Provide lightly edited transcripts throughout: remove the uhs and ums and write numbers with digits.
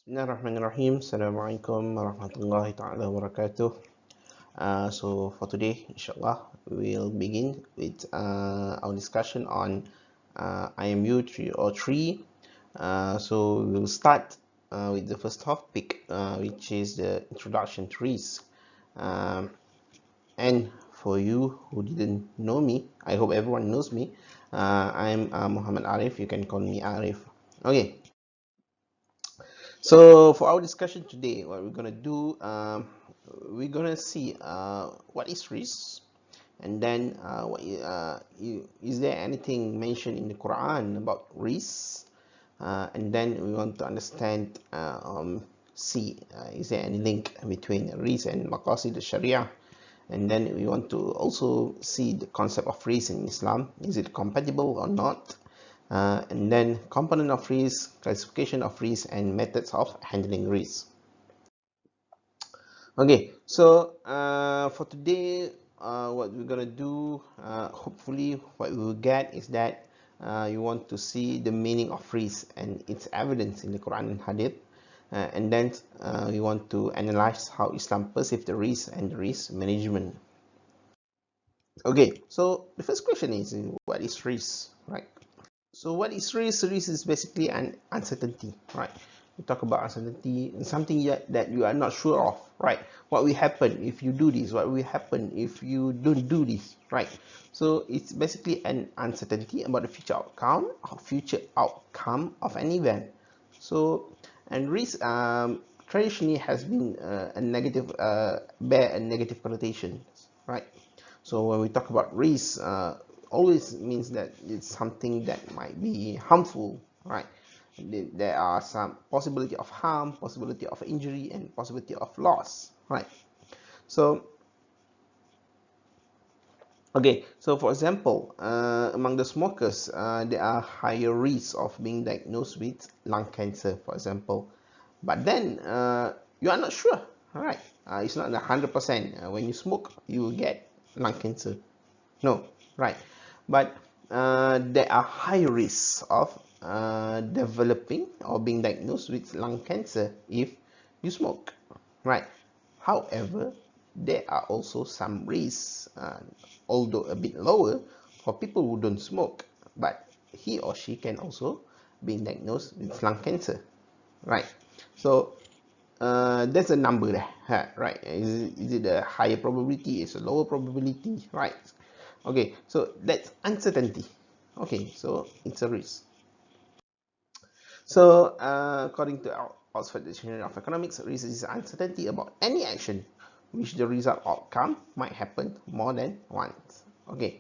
Bismillahirrahmanirrahim. Assalamualaikum warahmatullahi ta'ala wabarakatuh. So for today, inshallah, we will begin with our discussion on IMU303. So we will start with the first topic, which is the introduction to risk. And for you who didn't know me, I hope everyone knows me. I'm Muhammad Arif. You can call me Arif. Okay. So for our discussion today, what we're gonna do, we're gonna see what is risk, and then is there anything mentioned in the Quran about risk, and then we want to understand, see is there any link between risk and maqasid al-Sharia, and then we want to also see the concept of risk in Islam. Is it compatible or not? And then component of risk, classification of risk, and methods of handling risk. Okay, so for today, what we're gonna do, hopefully what we will get is that you want to see the meaning of risk and its evidence in the Quran and Hadith, and then we want to analyze how Islam perceives the risk and the risk management. Okay, so the first question is, what is risk, right? So what is risk? Risk is basically an uncertainty, right? We talk about uncertainty and something that you are not sure of, right? What will happen if you do this? What will happen if you don't do this, right? So it's basically an uncertainty about the future outcome of an event. So, and risk traditionally has been a negative, bear a negative connotation, right? So when we talk about risk, always means that it's something that might be harmful, right? There are some possibility of harm, possibility of injury, and possibility of loss, right? So, okay, so for example, among the smokers, there are higher risks of being diagnosed with lung cancer, for example. But then you are not sure, right? It's not 100%. When you smoke, you will get lung cancer. No, right? But there are high risks of developing or being diagnosed with lung cancer if you smoke, right? However, there are also some risks, although a bit lower, for people who don't smoke, but he or she can also be diagnosed with lung cancer, right? So there's a number there, right? Is it a higher probability? Is a lower probability, right? Okay, so that's uncertainty. Okay, so it's a risk. So according to Oxford Dictionary of Economics, risk is uncertainty about any action which the result outcome might happen more than once. Okay,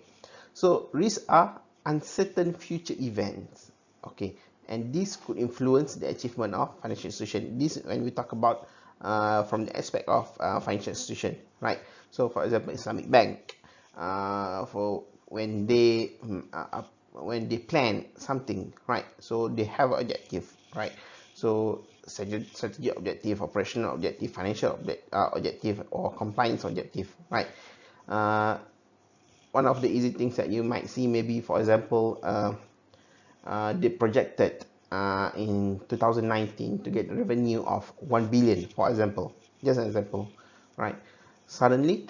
so risks are uncertain future events. Okay, and this could influence the achievement of financial institution. This when we talk about from the aspect of financial institution, right? So for example, Islamic Bank, for when they plan something, right? So they have an objective, right? So strategic objective, operational objective, financial objective, or compliance objective, right? One of the easy things that you might see, maybe for example, they projected in 2019 to get revenue of 1 billion, for example, just an example, right? Suddenly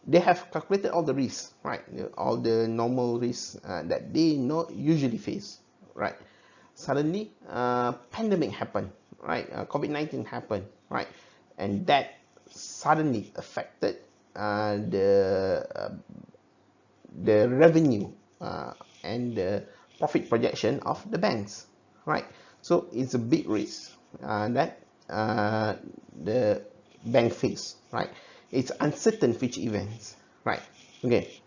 they have calculated all the risks, right? All the normal risks that they not usually face, right? Suddenly pandemic happened, right? COVID-19 happened, right? And that suddenly affected the revenue and the profit projection of the banks, right? So it's a big risk that the bank face, right? It's uncertain future events, right? Okay.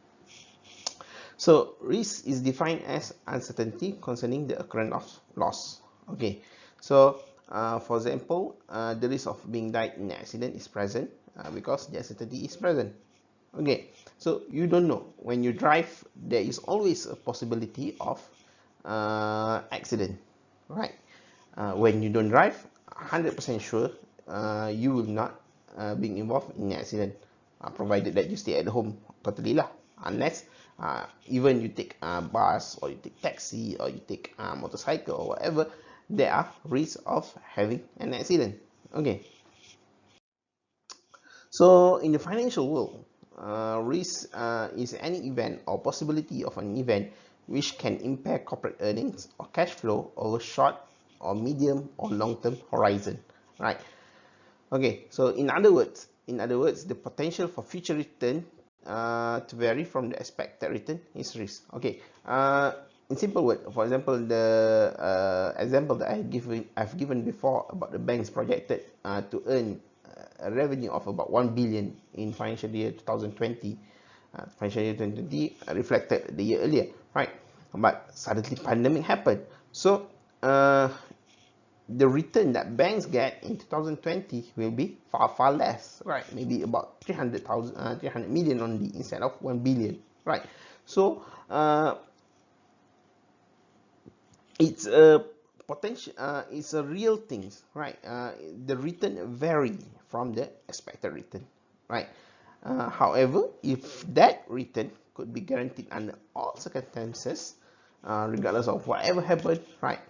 So risk is defined as uncertainty concerning the occurrence of loss. Okay. So for example, the risk of being died in an accident is present because the uncertainty is present. Okay, so you don't know. When you drive, there is always a possibility of accident, right? When you don't drive, 100% sure you will not be involved in an accident, provided that you stay at home totally lah. Unless even you take bus or you take taxi or you take motorcycle or whatever, there are risks of having an accident. Okay, so in the financial world, risk is any event or possibility of an event which can impair corporate earnings or cash flow over short or medium or long-term horizon, right? Okay, so in other words, the potential for future return to vary from the expected return is risk. Okay, in simple word, for example, the example that I've given before about the banks projected to earn a revenue of about 1 billion in financial year 2020. Financial year 2020 reflected the year earlier, right? But suddenly pandemic happened, so the return that banks get in 2020 will be far less, right? Maybe about 300 million only instead of 1 billion, right? So it's a potential, it's a real thing, right? The return vary from the expected return, right? However, if that return could be guaranteed under all circumstances, regardless of whatever happened, right?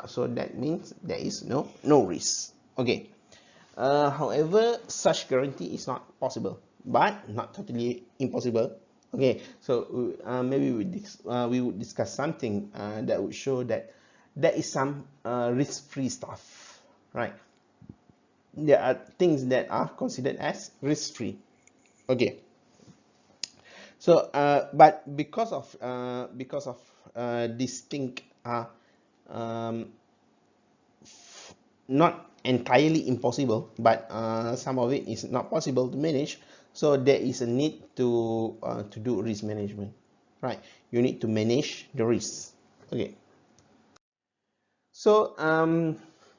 So that means there is no risk. Okay. However, such guarantee is not possible, but not totally impossible. Okay, so maybe we would discuss something that would show that there is some risk-free stuff, right? There are things that are considered as risk-free. Okay, so but because of these things are um, not entirely impossible, but some of it is not possible to manage. So there is a need to do risk management, right? You need to manage the risk. Okay. So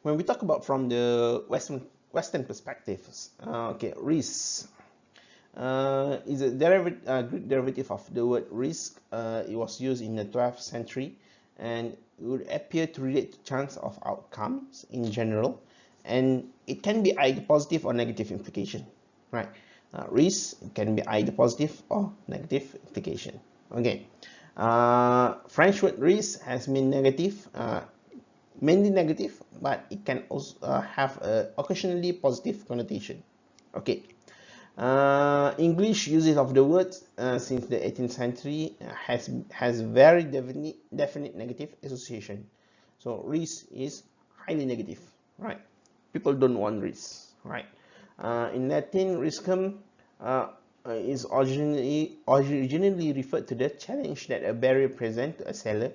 when we talk about from the Western perspectives, okay, risk is a Greek derivative of the word risk. It was used in the 12th century, and it would appear to relate to chance of outcomes in general, and it can be either positive or negative implication, right? Risk can be either positive or negative implication. Okay. French word risk has been negative, mainly negative, but it can also have a occasionally positive connotation. Okay. English usage of the word since the 18th century has very definite negative association. So risk is highly negative, right? People don't want risk, right? In Latin, riscum is originally referred to the challenge that a barrier presents to a seller,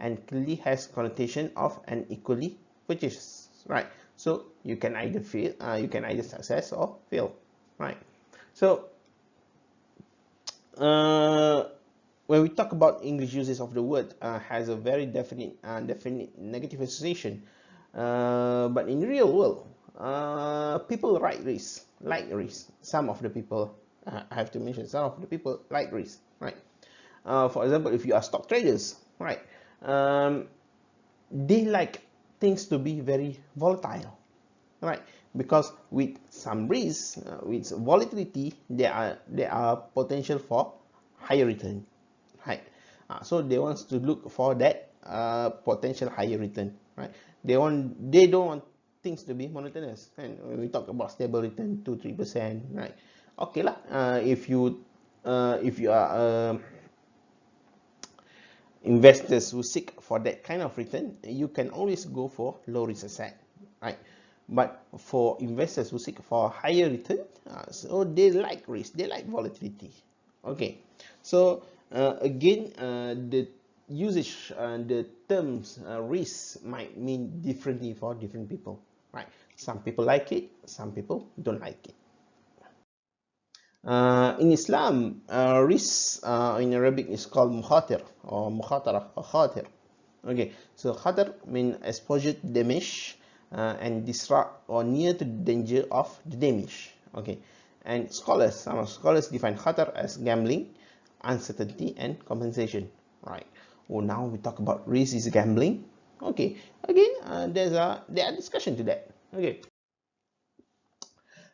and clearly has connotation of an equally purchase, right? So you can either success or fail, right? So when we talk about English uses of the word has a very definite negative association, but in real world, people like risk. Some of the people, I have to mention, some of the people like risk, right? For example, if you are stock traders, right, they like things to be very volatile, right? Because with some risk, with volatility, there are potential for higher return, right? So they want to look for that potential higher return, right? They don't want things to be monotonous. And when we talk about stable return, 2-3%, right? Okay lah. If you are investors who seek for that kind of return, you can always go for low risk asset, right? But for investors who seek for higher return, so they like risk, they like volatility. Okay, so again, the usage, the terms risk might mean differently for different people, right? Some people like it, some people don't like it. In Islam, risk in Arabic is called mukhatir or mukhatara or khatir. Okay, so khatar means exposure to damage and disrupt or near to the danger of the damage. Okay, and some scholars define khatar as gambling, uncertainty, and compensation. Right. Well, now we talk about risk is gambling. Okay, again, there are discussion to that. Okay.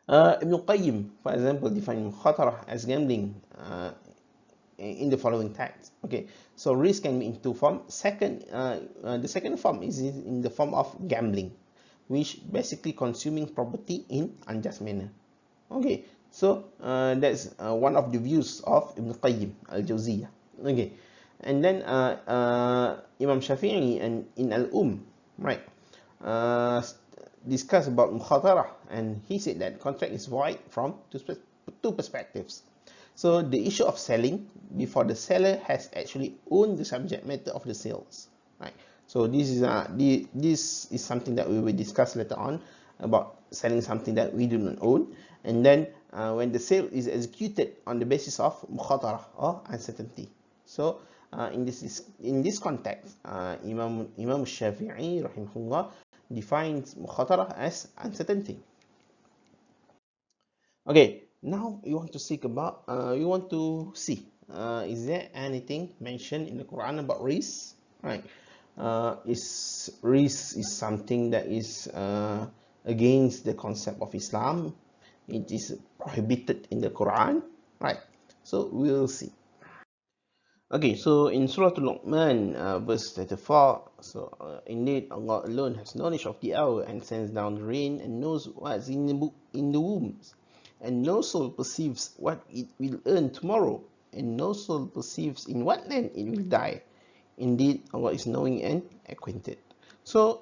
Ibn Qayyim, for example, defined mukhatara as gambling in the following text. Okay, so risk can be in two forms. The second form is in the form of gambling, which basically consuming property in unjust manner. Okay, so that's one of the views of Ibn Qayyim al-Jawziyah. Okay, and then Imam Shafi'i and in right, uh, discussed about mukhatarah, and he said that contract is void from two perspectives. So the issue of selling before the seller has actually owned the subject matter of the sales, right? So this is something that we will discuss later on about selling something that we do not own, and then when the sale is executed on the basis of mukhatarah or uncertainty. So in this context, Imam Shafi'i rahimahullah defines mukhatarah as uncertainty. Okay, now you want to see is there anything mentioned in the Quran about risk, right? Is risk is something that is against the concept of Islam? It is prohibited in the Quran, right? So we'll see. Okay, so in Surah Al-Luqman, verse 34, so indeed Allah alone has knowledge of the hour and sends down the rain and knows what's in the wombs, and no soul perceives what it will earn tomorrow, and no soul perceives in what land it will die. Indeed, Allah is knowing and acquainted. So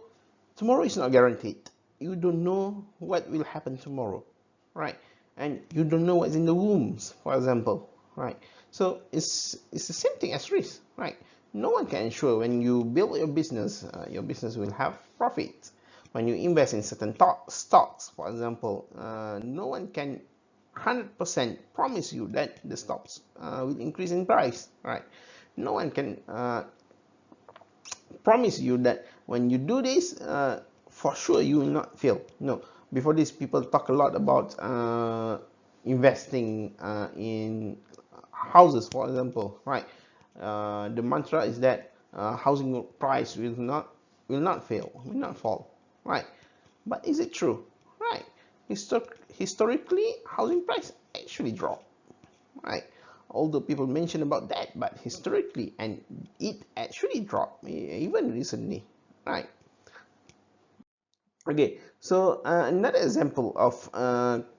tomorrow is not guaranteed. You don't know what will happen tomorrow, right? And you don't know what's in the wombs, for example, right? So it's the same thing as risk, right? No one can ensure when you build your business will have profit. When you invest in certain stocks, for example, no one can 100% promise you that the stocks will increase in price, right? No one can promise you that when you do this, for sure you will not fail. No. Before this, people talk a lot about investing in houses, for example, right? The mantra is that housing price will not fall, right? But is it true, right? Historically, housing price actually dropped, right? Although people mention about that, but historically, and it actually dropped even recently, right? Okay, so another example of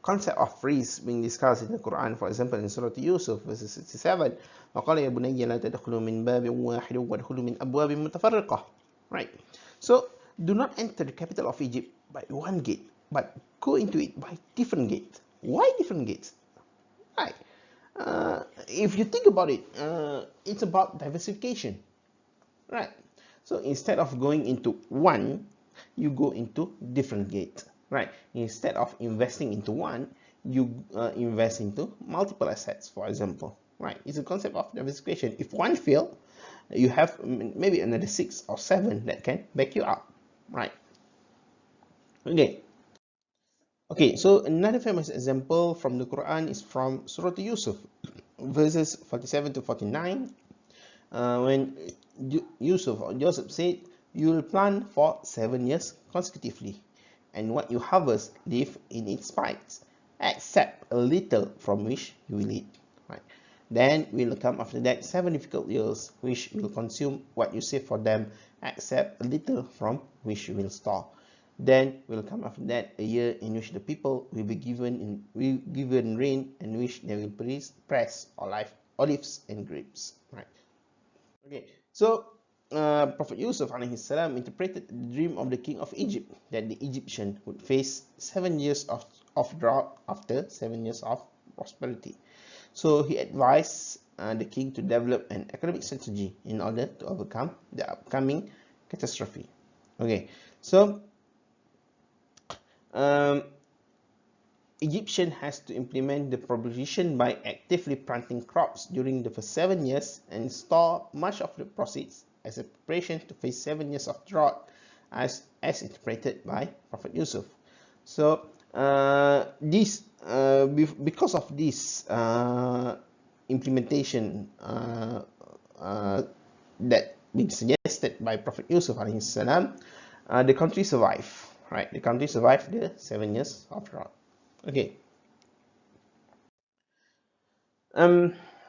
concept of risk being discussed in the Quran, for example, in Surah Yusuf, verse 67, وَقَالَ يَا بُنَيَّ لَا تَدْخُلُوا مِنْ بَابٍ وَاحِدٍ وَادْخُلُوا مِنْ أَبْوَابٍ مُتَفَرِّقَةٍ. Right. So do not enter the capital of Egypt by one gate, but go into it by different gates. Why different gates? Right. If you think about it, it's about diversification, right? So instead of going into one, you go into different gate, right? Instead of investing into one, you invest into multiple assets, for example, right? It's a concept of diversification. If one fail, you have maybe another 6 or 7 that can back you up, right? Okay, so another famous example from the Quran is from Surah Yusuf, verses 47 to 49, when Joseph said, "You will plant for 7 years consecutively, and what you harvest live in its spikes, except a little from which you will eat." Right? Then will come after that 7 difficult years, which will consume what you save for them, except a little from which you will store. Then will come after that a year in which the people will be given rain, and which they will press olives and grapes. Right. Okay. So Prophet Yusuf alayhi salam interpreted the dream of the king of Egypt that the Egyptian would face 7 years of drought after 7 years of prosperity. So he advised the king to develop an economic strategy in order to overcome the upcoming catastrophe. Okay, so Egyptian has to implement the proposition by actively planting crops during the first 7 years and store much of the proceeds as a preparation to face 7 years of drought, as interpreted by Prophet Yusuf. So because of this implementation that being suggested by Prophet Yusuf alayhi salam, the country survived. Right, the country survived the 7 years of drought. Okay.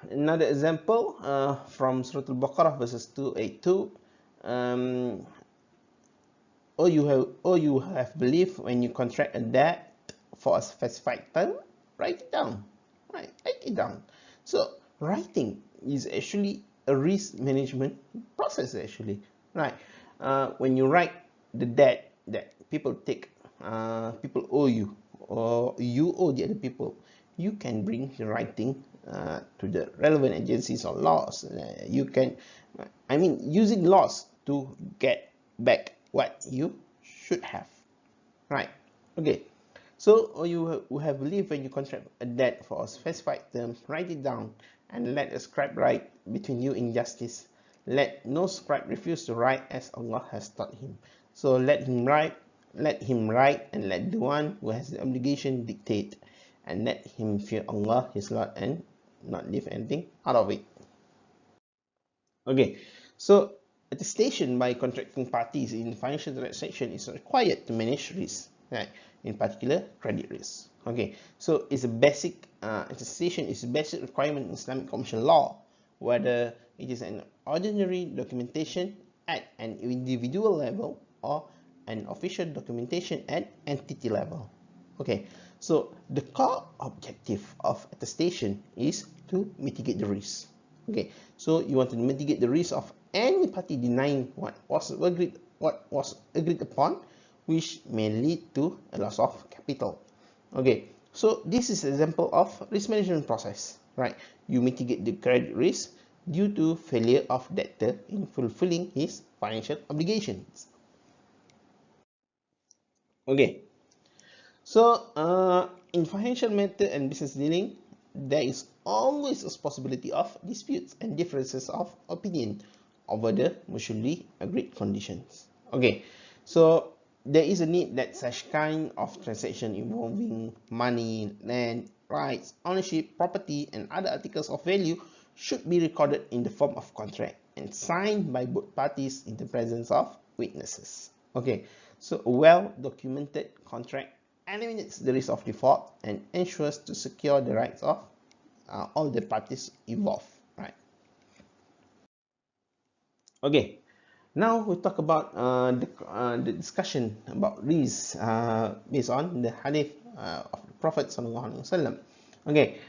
Another example from Surah Al-Baqarah verses 282. Or you have believed when you contract a debt for a specified term, write it down. Write it down. So writing is actually a risk management process actually. Right. When you write the debt that people take, people owe you, or you owe the other people, you can bring the writing to the relevant agencies or laws. You can, I mean, using laws to get back what you should have. Right. Okay. So, or you have believed when you contract a debt for a specified term, write it down and let a scribe write between you in justice. Let no scribe refuse to write as Allah has taught him. So let him write, and let the one who has the obligation dictate, and let him fear Allah, his Lord, and not leave anything out of it. Okay, so attestation by contracting parties in financial transaction is required to manage risk, right? In particular, credit risk. Okay, so it's a basic attestation is a basic requirement in Islamic commercial law, whether it is an ordinary documentation at an individual level or an official documentation at entity level. Okay, so the core objective of attestation is to mitigate the risk. Okay, so you want to mitigate the risk of any party denying what was agreed upon, which may lead to a loss of capital. Okay, so this is an example of risk management process, right? You mitigate the credit risk due to failure of debtor in fulfilling his financial obligations. Okay, so in financial matter and business dealing, there is always a possibility of disputes and differences of opinion over the mutually agreed conditions. Okay, so there is a need that such kind of transaction involving money, land, rights, ownership, property, and other articles of value should be recorded in the form of contract and signed by both parties in the presence of witnesses. Okay, so a well-documented contract eliminates the risk of default and ensures to secure the rights of all the parties involved, right? Okay, now we talk about the discussion about risk based on the hadith of the Prophet Sallallahu Alaihi Wasallam. Okay,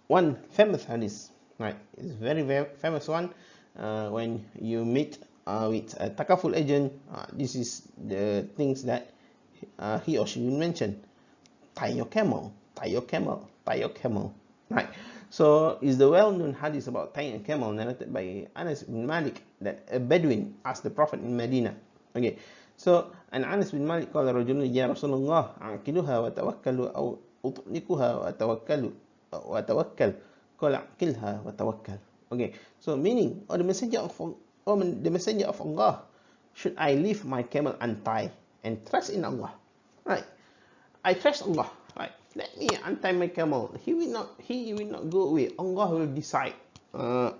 one famous hadith, right? It's very, very famous one. When you meet with a takaful agent, this is the things that he or she will mention. Tie your camel, tie your camel, tie your camel. Right. So is the well-known hadith about tying a camel narrated by Anas bin Malik that a Bedouin asked the Prophet in Medina. Okay. So and Anas bin Malik قال رجل يا رسول الله أعقلها وتوكل أو أطلقها وتوكل قال أعقلها وتوكل. Okay. So meaning, the messenger of Allah, should I leave my camel untied and trust in Allah? Right. I trust Allah. Right. Let me untie my camel. He will not go away. Allah will decide. Allah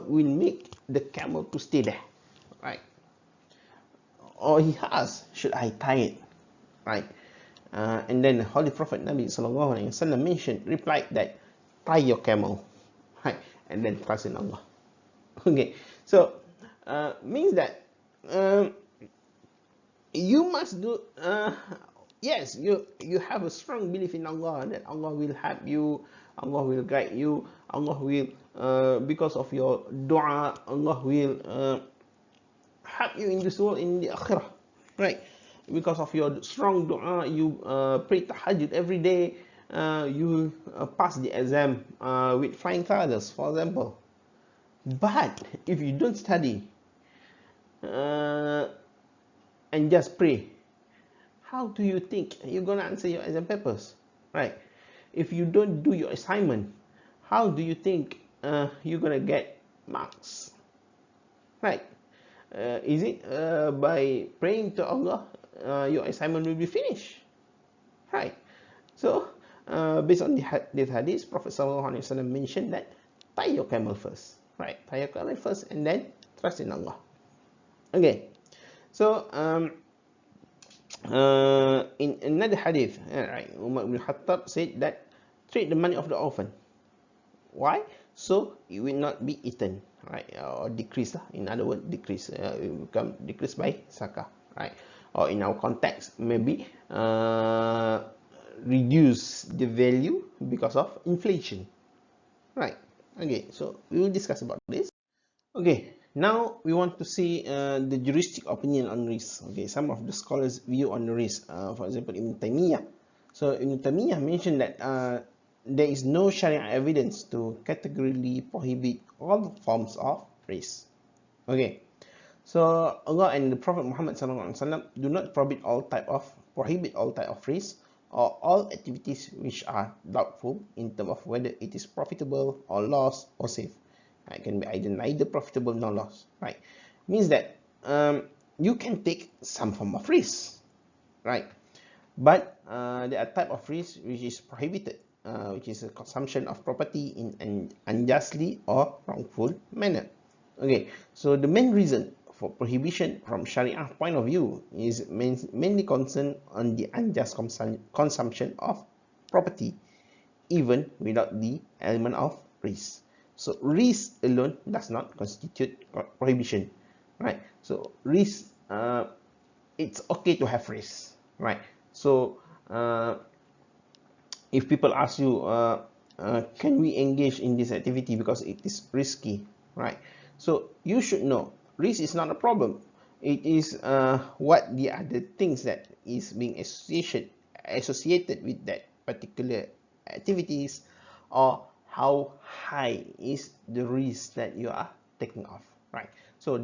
will make the camel to stay there. Right. Or he has. Should I tie it? Right. And then the Holy Prophet Nabi Sallallahu Alaihi Wasallam replied that tie your camel. Right. And then trust in Allah. Okay. So means that you must do. Yes, you have a strong belief in Allah, that Allah will help you, Allah will guide you, Allah will because of your dua, Allah will help you in this world, in the akhirah, right? Because of your strong dua, you pray tahajjud every day, you pass the exam with flying colors, for example. But if you don't study and just pray, how do you think you're gonna answer your exam papers, right? If you don't do your assignment, how do you think you're gonna get marks, right? Is it by praying to Allah your assignment will be finished, right? So based on this hadith, Prophet Sallallahu Alaihi Wasallam mentioned that tie your camel first, right? Tie your camel first and then trust in Allah. Okay, so in another hadith, right, Umar ibn Khattab said that treat the money of the orphan, Why? So it will not be eaten, right? Or decrease, in other words, decrease. It will become decreased by zakah, right? Or in our context, maybe reduce the value because of inflation, right? Okay, so we will discuss about this. Okay, now we want to see the juristic opinion on risk. Okay, some of the scholars' view on the risk. For example, Ibn Taymiyyah. So Ibn Taymiyyah mentioned that there is no Sharia evidence to categorically prohibit all forms of risk. Okay, so Allah and the Prophet Muhammad SAW do not prohibit all type of risk or all activities which are doubtful in terms of whether it is profitable or loss or safe. It can be either neither profitable nor loss, right? Means that you can take some form of risk, right? But there are type of risk which is prohibited, which is a consumption of property in an unjustly or wrongful manner. Okay, so the main reason for prohibition from Sharia point of view is mainly concerned on the unjust consumption of property, even without the element of risk. So risk alone does not constitute prohibition, right? So risk, it's okay to have risk, right? So if people ask you, can we engage in this activity because it is risky, right? So you should know risk is not a problem. It is what the other things that is being associated with that particular activities, or how high is the risk that you are taking off, right? So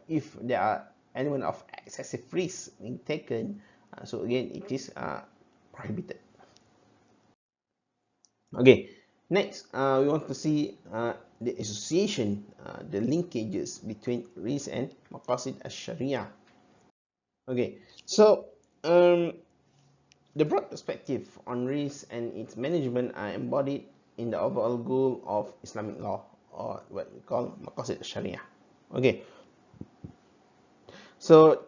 if there are element of excessive risk being taken, so again it is prohibited. Okay, next we want to see the association, the linkages between risk and maqasid al-sharia. Okay, so the broad perspective on risk and its management are embodied in the overall goal of Islamic law, or what we call maqasid al-sharia. Okay, so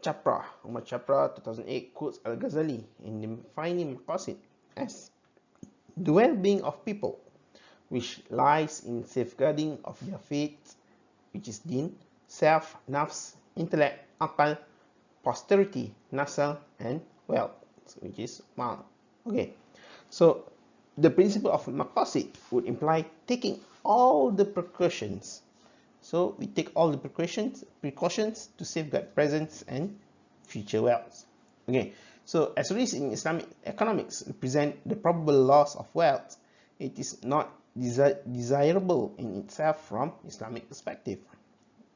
Umar Chapra 2008 quotes Al-Ghazali in defining maqasid as the well-being of people, which lies in safeguarding of their faith, which is deen, self, nafs, intellect, aqal, posterity, nasal, and wealth, which is mal. Okay, so the principle of maqasid would imply taking all the precautions. So we take all the precautions to safeguard present and future wealth. Okay, so as risk in Islamic economics represent the probable loss of wealth, it is not desirable in itself from Islamic perspective.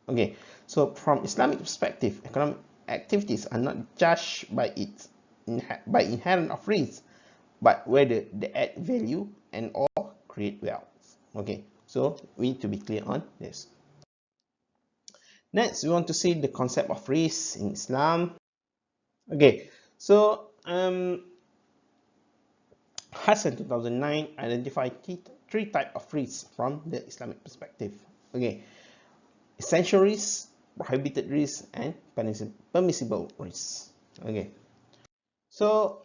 Okay, so from Islamic perspective, economic activities are not judged by inherent of risk, but whether they add value and or create wealth. Okay, so we need to be clear on this. Next, we want to see the concept of risk in Islam. Okay, so Hassan 2009 identified three types of risks from the Islamic perspective. Okay, essential risk, prohibited risk, and permissible risk. Okay, so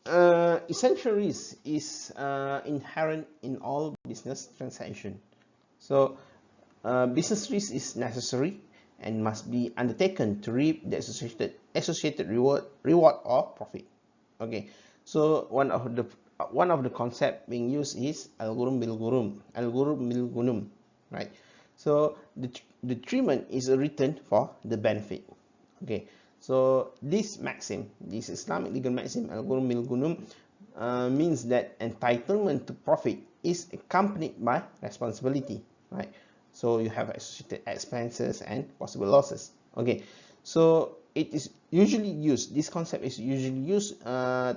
essential risk is inherent in all business transactions. So business risk is necessary and must be undertaken to reap the associated reward or profit. Okay, so one of the concept being used is al-ghurm bil gunum, right? So the treatment is a return for the benefit. Okay, so this Islamic legal maxim, al-ghurm bil gunum, means that entitlement to profit is accompanied by responsibility, right? So you have associated expenses and possible losses. Okay, so it is usually used, this concept is usually used as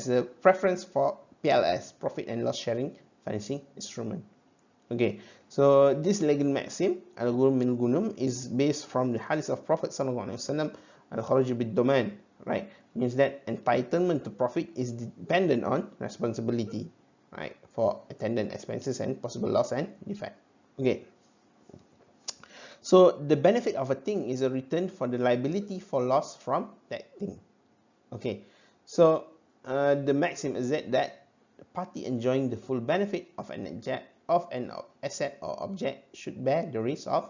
a preference for PLS, profit and loss sharing financing instrument. Okay, so this legal maxim, al-ghurm bil gunum, is based from the hadith of Prophet sallallahu alaihi wasallam, al-kharaj bid-domain, right? Means that entitlement to profit is dependent on responsibility, right, for attendant expenses and possible loss and defect. Okay, so the benefit of a thing is a return for the liability for loss from that thing. Okay, so the maxim is that the party enjoying the full benefit of an asset or object should bear the risk of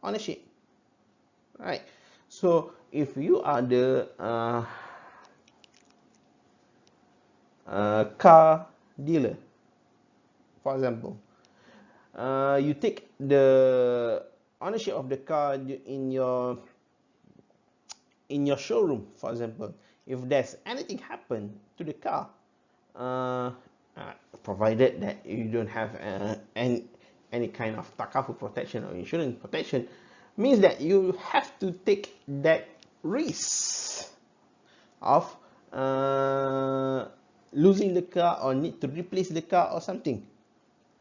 ownership. Right. So if you are the car dealer, for example, you take the ownership of the car in your showroom, for example. If there's anything happen to the car, provided that you don't have any kind of takafu protection or insurance protection, means that you have to take that risk of losing the car or need to replace the car or something,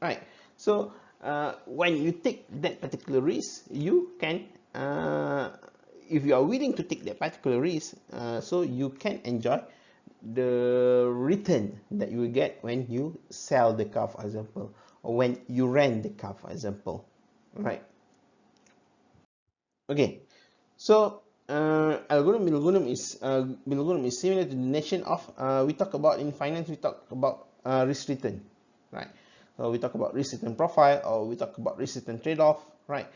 right? So when you take that particular risk, you can if you are willing to take that particular risk, so you can enjoy the return that you will get when you sell the car, for example, or when you rent the car, for example, right? Okay, so algorithm is similar to the nation of we talk about in finance. We talk about risk return, right? So we talk about risk return profile, or we talk about risk return trade-off, right?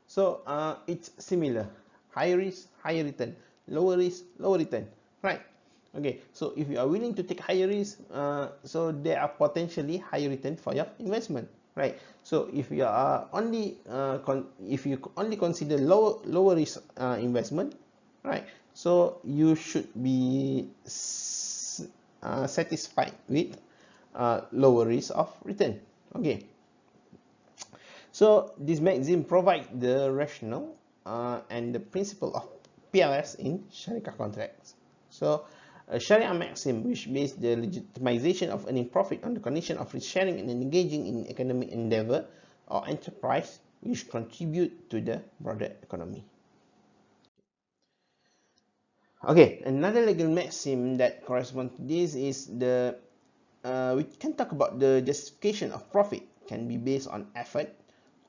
So it's similar: higher risk, higher return; lower risk, lower return, right? Okay, so if you are willing to take higher risk, so there are potentially higher return for your investment, right? So if you are only if you only consider lower risk investment, right? So you should be satisfied with lower risk of return. Okay. So this maxim provides the rationale and the principle of PLS in Sharia contracts. So a Sharia maxim which based the legitimization of earning profit on the condition of risk sharing and engaging in economic endeavor or enterprise which contribute to the broader economy. Okay, another legal maxim that corresponds to this is the we can talk about the justification of profit can be based on effort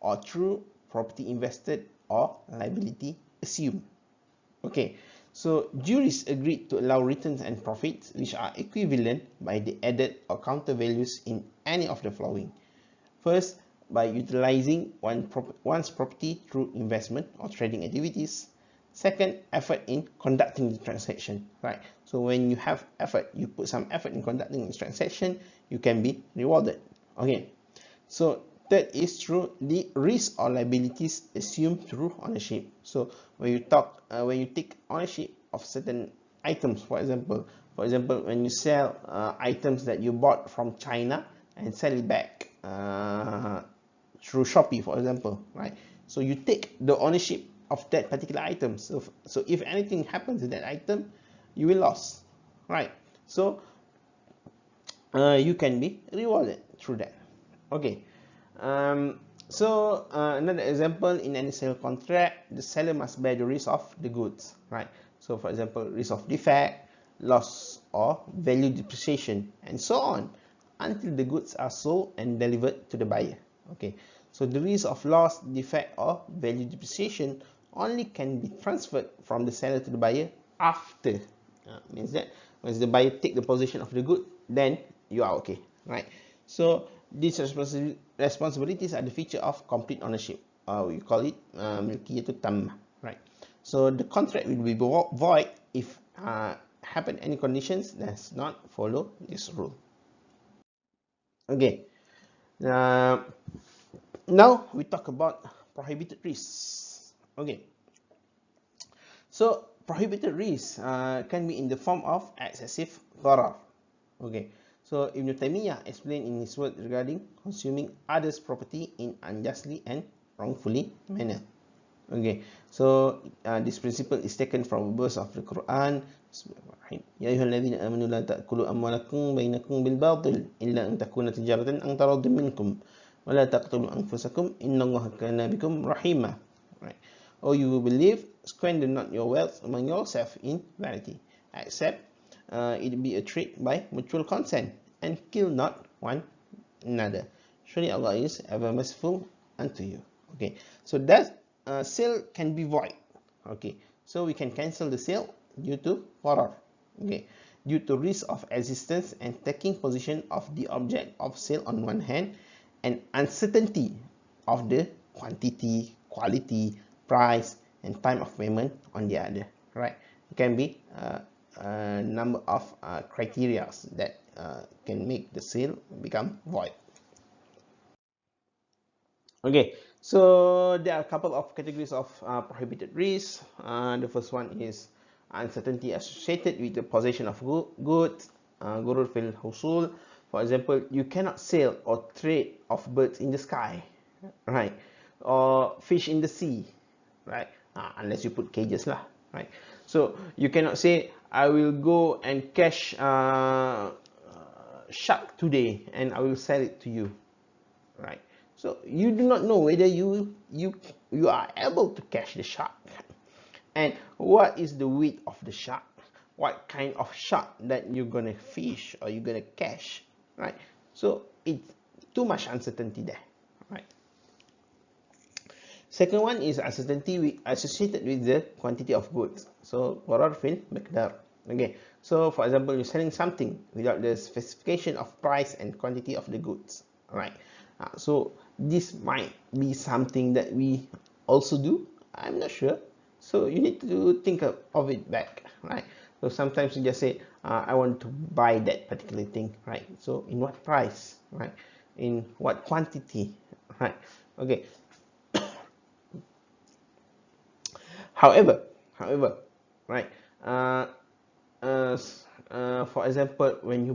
or through property invested or liability assumed. Okay, so juries agreed to allow returns and profits which are equivalent by the added or counter values in any of the following. First, by utilizing one's property through investment or trading activities. Second, effort in conducting the transaction, right? So when you have effort, you put some effort in conducting the transaction, you can be rewarded. Okay, so third is through the risk or liabilities assumed through ownership. So when you take ownership of certain items, for example, when you sell items that you bought from China and sell it back through Shopee, for example, right? So you take the ownership of that particular item. So if anything happens to that item, you will lose, right? So you can be rewarded through that. Okay. Another example, in any sale contract, the seller must bear the risk of the goods, right? So for example, risk of defect, loss or value depreciation, and so on, until the goods are sold and delivered to the buyer. Okay, so the risk of loss, defect or value depreciation only can be transferred from the seller to the buyer after. Means that once the buyer take the possession of the good, then you are okay, right? So these responsibilities are the feature of complete ownership. We call it milkiyatu tammah, right? So the contract will be void if happen any conditions does not follow this rule. Okay. Now we talk about prohibited risks. Okay. So prohibited risks can be in the form of excessive darar. Okay. So Ibn Taymiyyah explained in his work regarding consuming others' property in unjustly and wrongfully manner. Okay, so this principle is taken from a verse of the Quran. Ya ayyuhalladzina amanu la ta'kulu amwalakum bainakum bil batil illa an takuna tijaratan an taradun minkum wa la taqtulu anfusakum innallaha kana bikum rahima. Right. Oh, you believe, squander not your wealth among yourself in vanity, except it be a trade by mutual consent, and kill not one another. Surely Allah is ever merciful unto you. Okay, so that sale can be void. Okay, so we can cancel the sale due to darar. Okay, due to risk of existence and taking position of the object of sale on one hand, and uncertainty of the quantity, quality, price, and time of payment on the other, right? It can be a number of criteria that can make the sale become void. Okay, so there are a couple of categories of prohibited risks. The first one is uncertainty associated with the possession of goods, gurur fil husul. For example, you cannot sell or trade of birds in the sky, right? Or fish in the sea, right? Unless you put cages lah, right? So you cannot say, I will go and catch shark today and I will sell it to you, right? So you do not know whether you are able to catch the shark, and what is the weight of the shark, what kind of shark that you're gonna fish or you're gonna catch, right? So it's too much uncertainty there, right? Second one is uncertainty associated with the quantity of goods. So gharar fil miqdar. Okay, so for example, you're selling something without the specification of price and quantity of the goods, right? So this might be something that we also do. I'm not sure. So you need to think of it back, right? So sometimes you just say, I want to buy that particular thing, right? So in what price, right? In what quantity, right? Okay. However, right? For example, when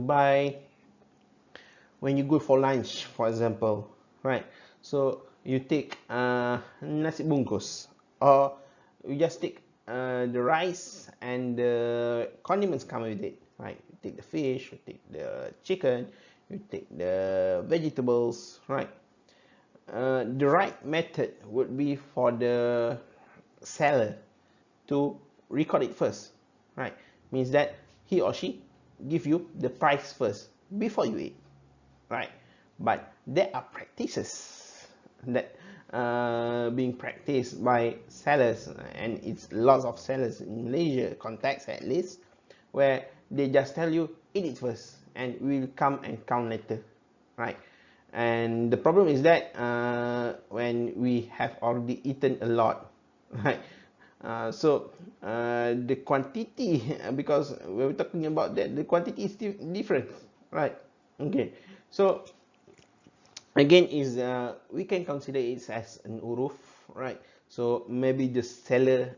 you go for lunch, for example, right? So you take nasi bungkus, or you just take the rice and the condiments come with it, right? You take the fish, you take the chicken, you take the vegetables, right? The right method would be for the seller to record it first, right? Means that he or she give you the price first before you eat, right? But there are practices that being practiced by sellers, and it's lots of sellers in Malaysia context at least, where they just tell you eat it first and we'll come and count later, right? And the problem is that when we have already eaten a lot, right? So the quantity, because we're talking about that, the quantity is different, right? Okay, so again is we can consider it as an uruf, right? So maybe the seller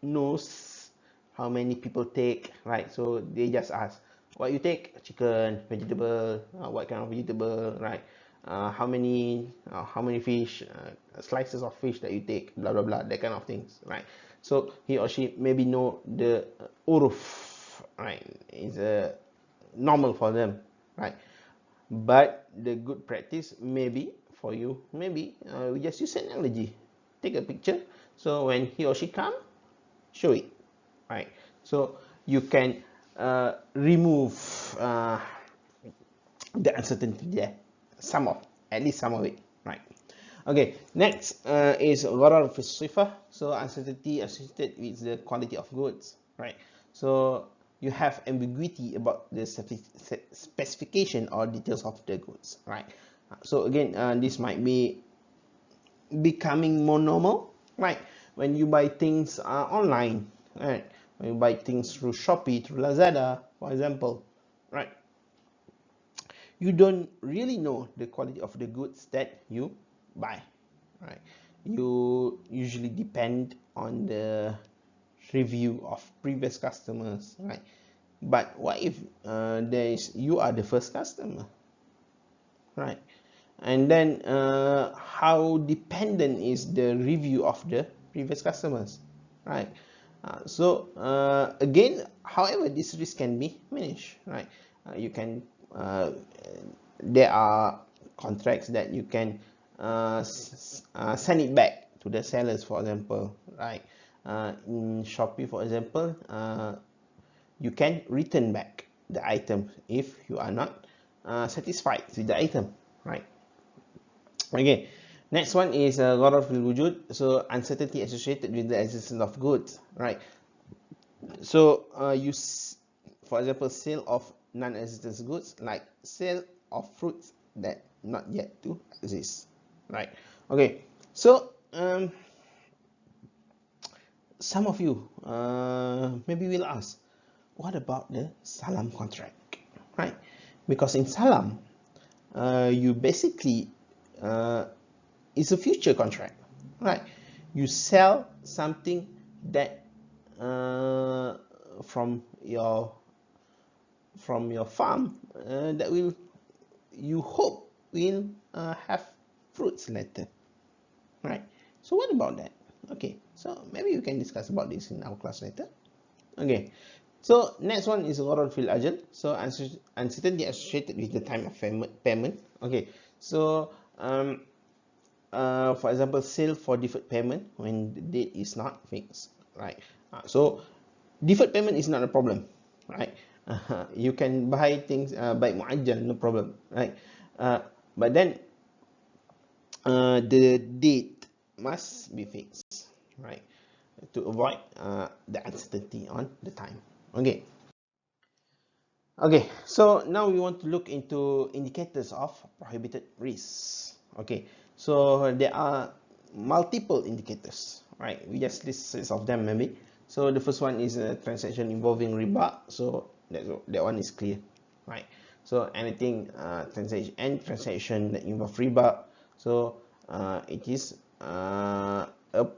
knows how many people take, right? So they just ask, what you take? Chicken, vegetable, what kind of vegetable, right? How many fish, slices of fish that you take, blah blah blah, that kind of things, right? So he or she maybe know the uruf, right? It's normal for them, right? But the good practice maybe for you, maybe we just use an analogy, take a picture, so when he or she come, show it, right? So you can remove the uncertainty there, at least some of it, right? Okay, next is gharar fi sifah. So uncertainty associated with the quality of goods, right? So you have ambiguity about the specification or details of the goods, right? So again, this might be becoming more normal, right? When you buy things online, right? When you buy things through Shopee, through Lazada, for example, right? You don't really know the quality of the goods that you buy, right? You usually depend on the review of previous customers, right? But what if you are the first customer, right? And then how dependent is the review of the previous customers, right? Again, however, this risk can be managed, right? You can there are contracts that you can send it back to the sellers, for example, right? In Shopee, for example, you can return back the item if you are not satisfied with the item, right? Okay, next one is gharar fil wujud. So uncertainty associated with the existence of goods, right? So for example, sale of non-existent goods, like sale of fruits that not yet to exist, right? Okay, so some of you maybe will ask, what about the salam contract, right? Because in salam, you basically it's a future contract, right? You sell something that from your farm that will you hope will have fruits later, right? So what about that? Okay, so maybe we can discuss about this in our class later. Okay, so next one is gharar fil ajal. So uncertainty associated with the time of payment. Okay, so for example, sale for deferred payment when the date is not fixed, right? So deferred payment is not a problem, right? You can buy things by muajjal, no problem, right? But then the date must be fixed, right? To avoid the uncertainty on the time. Okay. Okay, so now we want to look into indicators of prohibited risks. Okay, so there are multiple indicators, right? We just list six of them maybe. So the first one is a transaction involving riba. So that one is clear, right? So anything transaction that involve riba, so it is a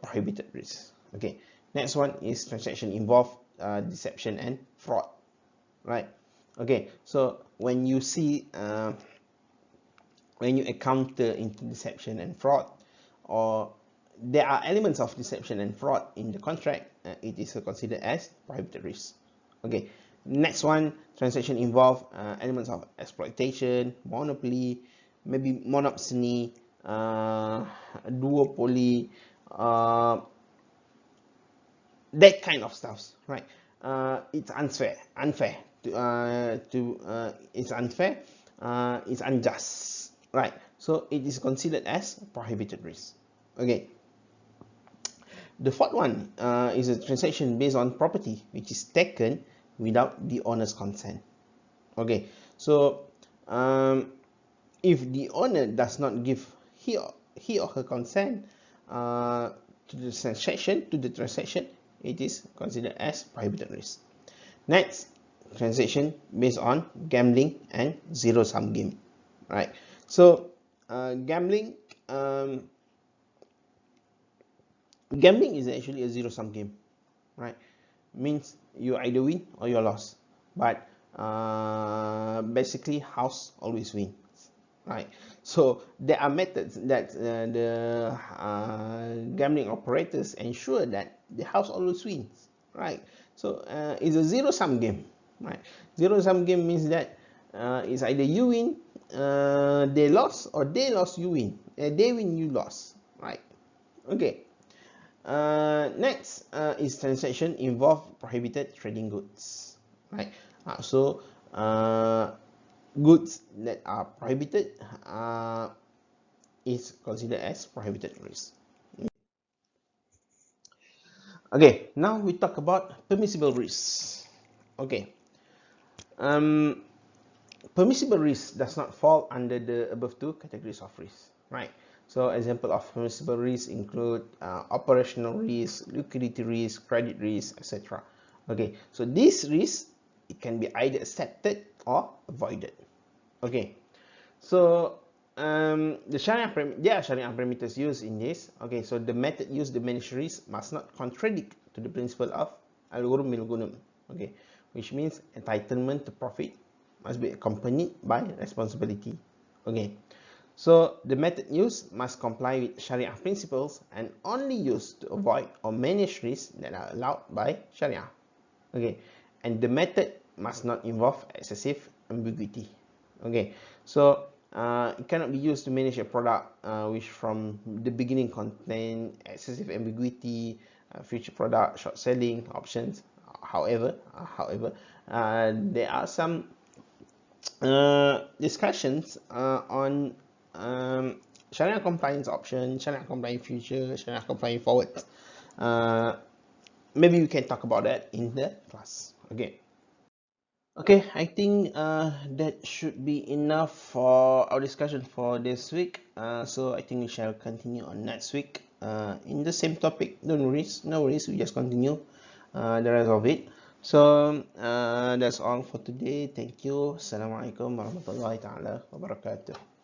prohibited risk. Okay, next one is transaction involve deception and fraud, right? Okay, so when you see when you encounter into deception and fraud, or there are elements of deception and fraud in the contract, it is considered as prohibited risk. Okay, next one, transaction involve elements of exploitation, monopoly, maybe monopsony, duopoly, that kind of stuff, right? It's unfair it's unfair, it's unjust, right? So it is considered as prohibited risk. Okay, the fourth one is a transaction based on property which is taken without the owner's consent. Okay, so if the owner does not give he or her consent to the transaction, it is considered as prohibited risk. Next, transaction based on gambling and zero-sum game, right? So gambling is actually a zero-sum game, right? Means you either win or you lost, but basically house always wins, right? So there are methods that the gambling operators ensure that the house always wins, right? So it's a zero-sum game, right? Zero-sum game means that it's either you win, they lost, or they lost, you win. They win, you lost, right? Okay. Next is transaction involve prohibited trading goods, right? So goods that are prohibited is considered as prohibited risk. Okay, now we talk about permissible risk. Okay, permissible risk does not fall under the above two categories of risk, right? So example of permissible risk include operational risk, liquidity risk, credit risk, etc. Okay, so this risk, it can be either accepted or avoided. Okay, so there are Sharia parameters used in this. Okay, so the method used to manage risk must not contradict to the principle of al-ghurm bil-ghunum. Okay, which means entitlement to profit must be accompanied by responsibility. Okay, so the method used must comply with Sharia principles and only used to avoid or manage risks that are allowed by Sharia. Okay, and the method must not involve excessive ambiguity. Okay, so it cannot be used to manage a product which from the beginning contain excessive ambiguity, future product, short selling options. However, there are some discussions on Sharia compliance option, Sharia compliant future, Sharia compliant forward. Uh, maybe we can talk about that in the class. Okay, I think that should be enough for our discussion for this week. So I think we shall continue on next week in the same topic. Don't worries, no worries, we just continue the rest of it. So that's all for today. Thank you. Assalamualaikum warahmatullahi taala wabarakatuh.